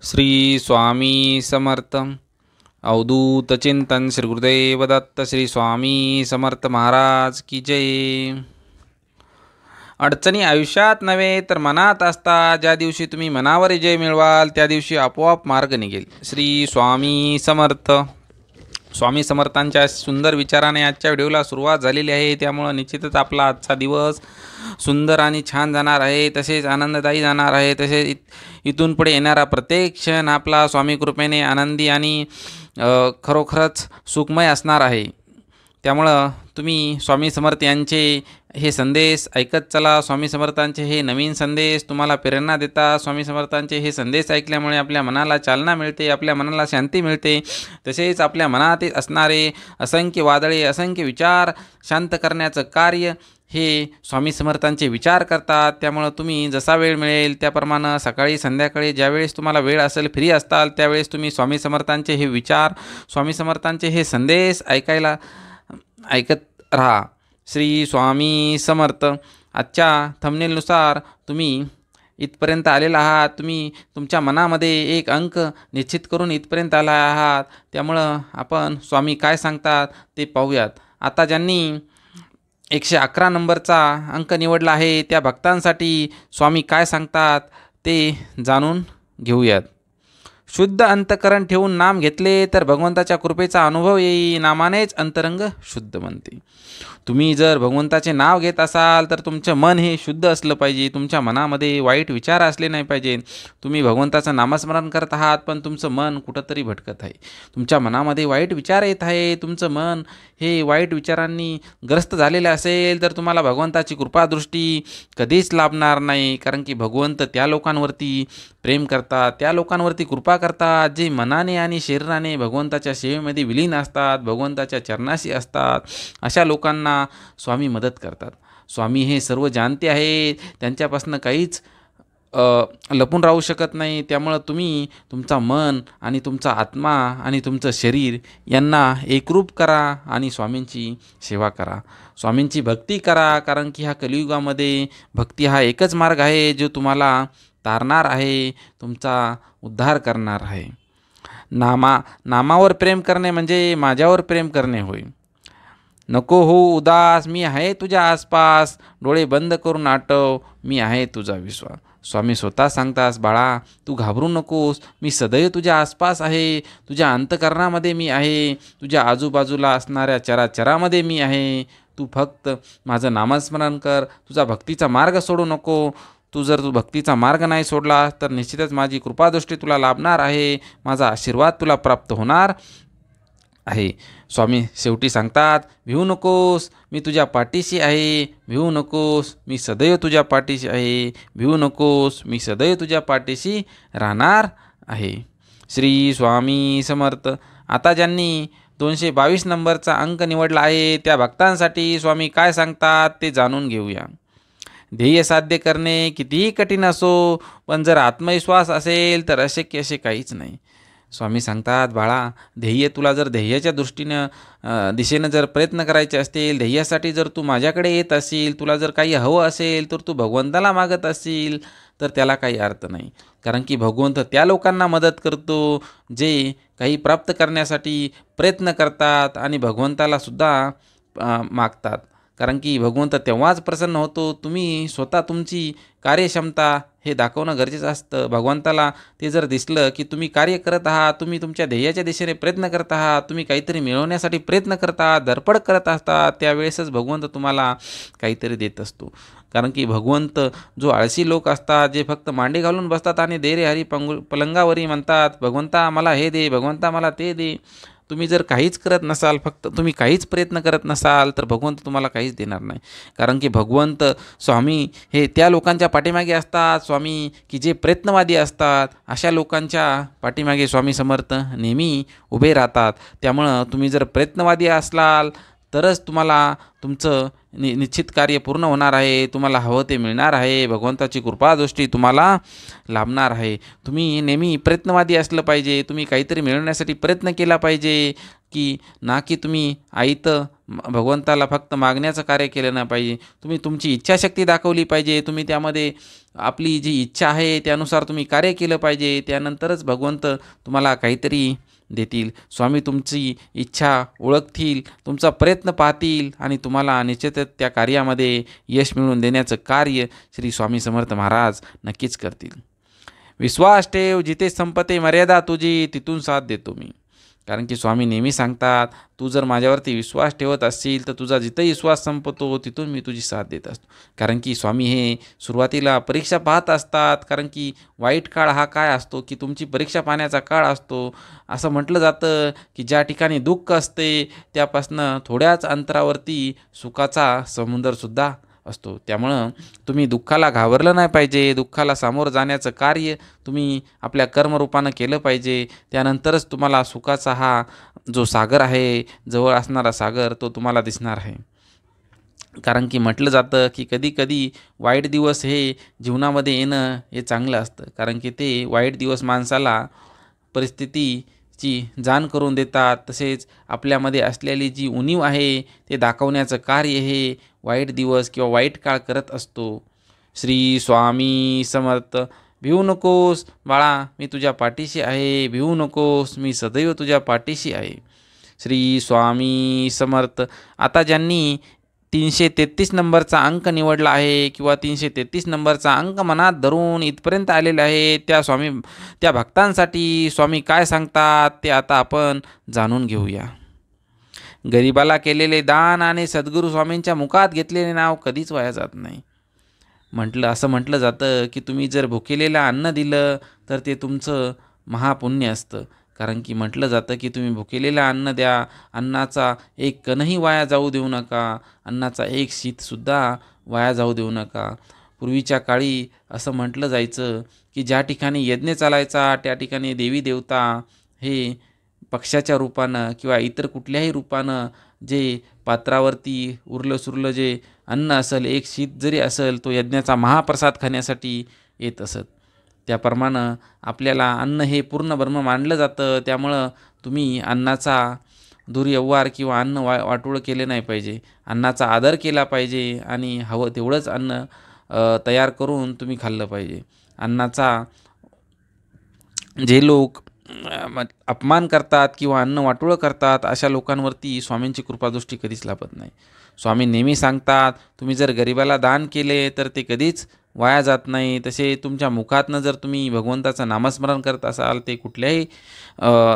श्री स्वामी समर्थ अवधूत चिंतन श्री गुरुदेव दत्त श्री स्वामी समर्थ महाराज की जय। अडचणी आयुष्यात नव्हे तर मनात असतात. ज्या दिवशी तुम्ही मनावर विजय मिळवाल त्या दिवशी आपोआप मार्ग निघेल. श्री स्वामी समर्थ. स्वामी समर्थांच्या सुंदर विचाराने आजच्या व्हिडिओला सुरुवात झालेली आहे. त्यामुळं निश्चितच आपला आजचा दिवस सुंदर आणि छान जाणार आहे, तसेच आनंददायी जाणार आहे. तसेच इथून पुढे येणारा प्रत्येक क्षण आपला स्वामी कृपेने आनंदी आणि खरोखरच सुखमय असणार आहे. त्यामुळं तुम्ही स्वामी समर्थ यांचे हे संदेश ऐकत चला. स्वामी समर्थांचे हे नवीन संदेश तुम्हाला प्रेरणा देतात. स्वामी समर्थांचे हे संदेश ऐकल्यामुळे आपल्या मनाला चालना मिळते, आपल्या मनाला शांती मिळते. तसेच आपल्या मनात असणारे असंख्य वादळे, असंख्य विचार शांत करण्याचं कार्य हे स्वामी समर्थांचे विचार करतात. त्यामुळं तुम्ही जसा वेळ मिळेल त्याप्रमाणे सकाळी संध्याकाळी ज्यावेळेस तुम्हाला वेळ असेल, फ्री असताल, त्यावेळेस तुम्ही स्वामी समर्थांचे हे विचार, स्वामी समर्थांचे हे संदेश ऐकत राहा. श्री स्वामी समर्थ. आजच्या थंबनेलनुसार तुम्ही इथपर्यंत आलेला आहात. तुम्ही तुमच्या मनामध्ये एक अंक निश्चित करून इथपर्यंत आला आहात. त्यामुळं आपण स्वामी काय सांगतात ते पाहूयात. आता ज्यांनी 111 नंबरचा अंक निवडला आहे त्या भक्तांसाठी स्वामी काय सांगतात ते जाणून घेऊयात. शुद्ध अंतकरण ठेवून नाम घेतले तर भगवंताच्या कृपेचा अनुभव येईल. नामानेच अंतरंग शुद्ध बनते. तुम्ही जर भगवंताचे नाव घेत असाल तर तुमचं मन हे शुद्ध असलं पाहिजे. तुमच्या मनामध्ये वाईट विचार असले नाही पाहिजे. तुम्ही भगवंताचं नामस्मरण करत आहात पण तुमचं मन कुठंतरी भटकत आहे. तुमच्या मनामध्ये वाईट विचार येत आहे, तुमचं मन हे वाईट विचारांनी ग्रस्त झालेलं असेल तर तुम्हाला भगवंताची कृपादृष्टी कधीच लाभणार नाही. कारण की भगवंत त्या लोकांवरती प्रेम करतात, त्या लोकांवरती कृपा करतात जे मनाने आणि शरीराने भगवंताच्या सेवेमध्ये विलीन असतात, भगवंताच्या चरणाशी असतात. अशा लोकांना स्वामी मदत करतात. स्वामी हे सर्व जाणते आहे, त्यांच्यापासून काहीच लपून राहू शकत नाही. त्यामुळं तुम्ही तुमचा मन आणि तुमचा आत्मा आणि तुमचं शरीर यांना एकरूप करा आणि स्वामींची सेवा करा, स्वामींची भक्ती करा. कारण की ह्या कलियुगामध्ये भक्ती हा एकच मार्ग आहे जो तुम्हाला तारणार आहे, तुमचा उद्धार करणार आहे. नामावर प्रेम करणे म्हणजे माझ्यावर प्रेम करणे होय. नको हो उदास, मी आहे तुझ्या आसपास, डोळे बंद करून आठव, मी आहे तुझा विश्वास. स्वामी स्वतः सांगतास, बाळा तू घाबरू नकोस, मी सदैव तुझ्या आसपास आहे. तुझ्या अंतकरणामध्ये मी आहे, तुझ्या आजूबाजूला असणाऱ्या चराचरामध्ये मी आहे. तू फक्त माझं नामस्मरण कर, तुझा भक्तीचा मार्ग सोडू नको. तू भक्तीचा मार्ग नाही सोडला तर निश्चितच माझी कृपादृष्टी तुला लाभणार आहे, माझा आशीर्वाद तुला प्राप्त होणार आहे. स्वामी शेवटी सांगतात, भिवू नकोस, मी तुझ्या पाठीशी आहे. भिवू नकोस, मी सदैव तुझ्या पाठीशी आहे. भिवू नकोस, मी सदैव तुझ्या पाठीशी राहणार आहे. श्री स्वामी समर्थ. आता ज्यांनी 222 नंबरचा अंक निवडला आहे त्या भक्तांसाठी स्वामी काय सांगतात ते जाणून घेऊया. ध्येय साध्य करणे कितीही कठीण असो, पण जर आत्मविश्वास असेल तर अशक्य असे काहीच नाही. स्वामी सांगतात, बाळा तुला जर ध्येयाच्या दिशेनं जर प्रयत्न करायचे असतील, ध्येयासाठी जर तू माझ्याकडे येत असेल, तुला जर काही हवं असेल तर तू भगवंताला मागत असेल तर त्याला काही अर्थ नाही. कारण की भगवंत त्या लोकांना मदत करतो जे काही प्राप्त करण्यासाठी प्रयत्न करतात आणि भगवंताला सुद्धा मागतात. कारण की भगवंत तेव्हाच प्रसन्न होतो तुम्ही स्वतः तुमची कार्यक्षमता हे दाखवणं गरजेचं असतं. भगवंताला ते जर दिसलं की तुम्ही कार्य करत आहात, तुम्ही तुमच्या ध्येयाच्या दिशेने प्रयत्न करत आहात, तुम्ही काहीतरी मिळवण्यासाठी प्रयत्न करत आहात, धडपड करत असतात, त्यावेळेसच भगवंत तुम्हाला काहीतरी देत असतो. कारण की भगवंत जो आळशी लोक असतात, जे फक्त मांडी घालून बसतात आणि दे रे हरी पलंगावरी म्हणतात, भगवंता मला हे दे, भगवंता मला ते दे. तुम्ही जर काहीच करत नसाल, फक्त तुम्ही काहीच प्रयत्न करत नसाल तर भगवंत तुम्हाला काहीच देणार नाही. कारण की भगवंत स्वामी हे त्या लोकांच्या पाठीमागे असतात, स्वामी की जे प्रयत्नवादी असतात. अशा लोकांच्या पाठीमागे स्वामी समर्थ नेहमी उभे राहतात. त्यामुळं तुम्ही जर प्रयत्नवादी असलाल तरच तुम्हाला तुमचं निश्चित कार्य पूर्ण होणार आहे, तुम्हाला हवं ते मिळणार आहे, भगवंताची कृपादृष्टी तुम्हाला लाभणार आहे. तुम्ही नेहमी प्रयत्नवादी असलं पाहिजे, तुम्ही काहीतरी मिळवण्यासाठी प्रयत्न केला पाहिजे. की तुम्ही आयतं भगवंताला फक्त मागण्याचं कार्य केलं नाही पाहिजे. तुम्ही तुमची इच्छाशक्ती दाखवली पाहिजे. तुम्ही त्यामध्ये आपली जी इच्छा आहे त्यानुसार तुम्ही कार्य केलं पाहिजे. त्यानंतरच भगवंत तुम्हाला काहीतरी देतील. स्वामी तुमची इच्छा ओळखतील, तुमचा प्रयत्न पाहतील आणि तुम्हाला निश्चितच त्या कार्यामध्ये यश मिळवून देण्याचं कार्य श्री स्वामी समर्थ महाराज नक्कीच करतील. विश्वास ठेव, जिथे संपते मर्यादा तुझी, तिथून साथ देतो मी. कारण की स्वामी नेहमी सांगतात, तू जर माझ्यावरती विश्वास ठेवत असशील तर तुझा जिथंही विश्वास संपतो तिथून मी तुझी साथ देत असतो. कारण की स्वामी हे सुरुवातीला परीक्षा पाहत असतात. कारण की वाईट काळ हा काय असतो की तुमची परीक्षा पाहण्याचा काळ असतो. असं म्हटलं जातं की ज्या ठिकाणी दुःख असते त्यापासनं थोड्याच अंतरावरती सुखाचा समुद्रसुद्धा असतो. त्यामुळं तुम्ही दुःखाला घाबरलं नाही पाहिजे. दुःखाला सामोरं जाण्याचं कार्य तुम्ही आपल्या कर्मरूपानं केलं पाहिजे. त्यानंतरच तुम्हाला सुखाचा हा जो सागर आहे, जवळ असणारा सागर, तो तुम्हाला दिसणार आहे. कारण की म्हटलं जातं की कधी वाईट दिवस हे जीवनामध्ये येणं हे चांगलं असतं. कारण की ते वाईट दिवस माणसाला परिस्थितीची जाण करून देतात. तसेच आपल्यामध्ये असलेली जी उणीव आहे ते दाखवण्याचं कार्य हे वाईट दिवस किंवा वाईट काळ करत असतो. श्री स्वामी समर्थ. भिवू नकोस बाळा, मी तुझ्या पाठीशी आहे. भिवू नकोस, मी सदैव तुझ्या पाठीशी आहे. श्री स्वामी समर्थ. आता ज्यांनी 333 नंबरचा अंक निवडला आहे किंवा 333 नंबरचा अंक मनात धरून इथपर्यंत आलेले आहे त्या भक्तांसाठी स्वामी काय सांगतात ते आता आपण जाणून घेऊया. गरिबाला केलेले दान आणि सद्गुरू स्वामींच्या मुखात घेतलेले नाव कधीच वाया जात नाही. असं म्हटलं जातं की तुम्ही जर भुकेलेला अन्न दिलं तर ते तुमचं महापुण्य असतं. कारण की म्हटलं जातं की तुम्ही भुकेलेला अन्न द्या, अन्नाचा एक कणही वाया जाऊ देऊ नका, अन्नाचा एक शीतसुद्धा वाया जाऊ देऊ नका. पूर्वीच्या काळी असं म्हटलं जायचं की ज्या ठिकाणी यज्ञ चालायचा त्या ठिकाणी देवी देवता हे पक्ष्याच्या रूपानं किंवा इतर कुठल्याही रूपानं जे पात्रावरती उरलं सुरलं जे अन्न असेल, एक शीत जरी असेल, तो यज्ञाचा महाप्रसाद खाण्यासाठी येत असत. त्याप्रमाणे आपल्याला अन्न हे पूर्ण ब्रह्म मानलं जातं. त्यामुळं तुम्ही अन्नाचा दुर्व्यवहार किंवा अन्न वाटोळं केले नाही पाहिजे. अन्नाचा आदर केला पाहिजे आणि हवं तेवढंच अन्न तयार करून तुम्ही खाल्लं पाहिजे. अन्नाचा जे लोक अपमान करतात किंवा अन्न वाटोळं करतात अशा लोकांवरती स्वामींची कृपादृष्टी कधीच लाभत नाही. स्वामी नेहमी सांगतात, तुम्ही जर गरिबाला दान केले तर ते कधीच वाया जात नाही. तसे तुमच्या मुखातनं जर तुम्ही भगवंताचं नामस्मरण करत असाल, ते कुठल्याही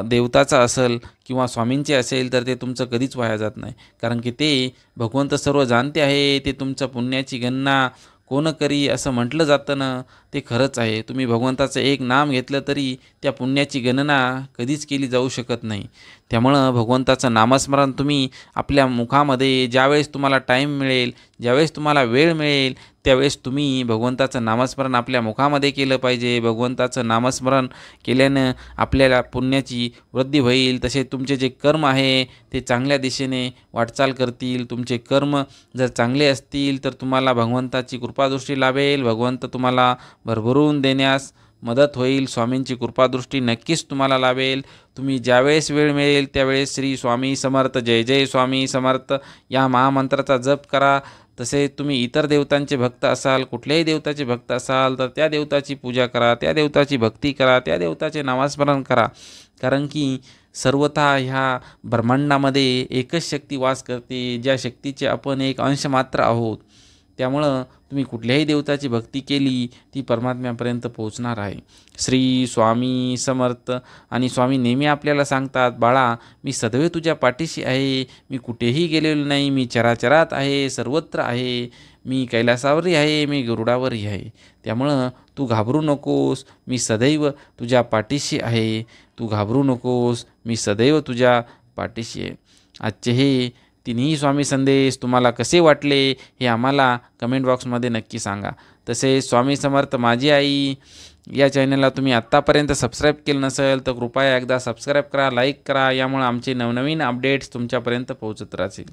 देवताचं असेल किंवा स्वामींचे असेल तर ते तुमचं कधीच वाया जात नाही. कारण की ते भगवंत सर्व जाणते आहे. ते तुमच्या पुण्याची गणना कोण करी असं म्हटलं जातं ना, ते खरंच आहे. तुम्ही भगवंताचं एक नाम घेतलं तरी त्या पुण्याची गणना कधीच केली जाऊ शकत नाही. त्यामुळं भगवंताचं नामस्मरण तुम्ही आपल्या मुखामध्ये ज्यावेळेस तुम्हाला टाईम मिळेल, ज्यावेळेस तुम्हाला वेळ मिळेल त्यावेळेस तुम्ही भगवंताचं नामस्मरण आपल्या मुखामध्ये केलं पाहिजे. भगवंताचं नामस्मरण केल्यानं आपल्याला पुण्याची वृद्धी होईल. तसे तुमचे जे कर्म आहे ते चांगल्या दिशेने वाटचाल करतील. तुमचे कर्म जर चांगले असतील तर तुम्हाला भगवंताची कृपादृष्टी लाभेल. भगवंत तुम्हाला भरभरून देण्यास मदत होईल. स्वामींची कृपादृष्टी नक्कीच तुम्हाला लाभेल. तुम्ही ज्यावेळेस वेळ मिळेल त्यावेळेस श्री स्वामी समर्थ, जय जय स्वामी समर्थ या महामंत्राचा जप करा. तसे तुम्ही इतर देवतांचे भक्त असाल, कुठल्याही देवताचे भक्त असाल तर त्या देवताची पूजा करा, त्या देवताची भक्ती करा, त्या देवताचे नामस्मरण करा. कारण की सर्वथा ह्या ब्रह्मांडामध्ये एकच शक्ती वास करते, ज्या शक्तीचे आपण एक अंश मात्र आहोत. त्यामुळं तुम्ही कुठल्याही देवताची भक्ती केली ती परमात्म्यापर्यंत पोहोचणार आहे. श्री स्वामी समर्थ. आणि स्वामी नेहमी आपल्याला सांगतात, बाळा मी सदैव तुझ्या पाठीशी आहे. मी कुठेही गेलेलो नाही. मी चराचरात आहे, सर्वत्र आहे. मी कैलासावरही आहे, मी गरुडावरही आहे. त्यामुळं तू घाबरू नकोस. मी सदैव तुझ्या पाठीशी आहे. तू घाबरू नकोस. मी सदैव तुझ्या पाठीशी आहे. आजचे हे तिन्ही स्वामी संदेश तुम्हाला कसे वाटले हे आम्हाला कमेंट बॉक्समध्ये नक्की सांगा. तसेच स्वामी समर्थ माझी आई या चॅनलला तुम्ही आत्तापर्यंत सबस्क्राईब केलं नसेल तर कृपया एकदा सबस्क्राईब करा, लाईक करा. यामुळे आमचे नवनवीन अपडेट्स तुमच्यापर्यंत पोहोचत राहतील.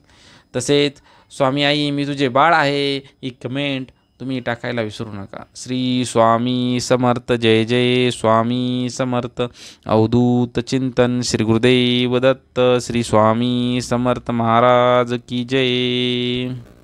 तसेच स्वामी आई मी तुझे बाळ आहे ही कमेंट तुम्ही टाकायला विसरू नका. श्री स्वामी समर्थ. जय जय स्वामी समर्थ. अवधूत चिंतन. श्री गुरुदेव दत्त. श्री स्वामी समर्थ महाराज की जय.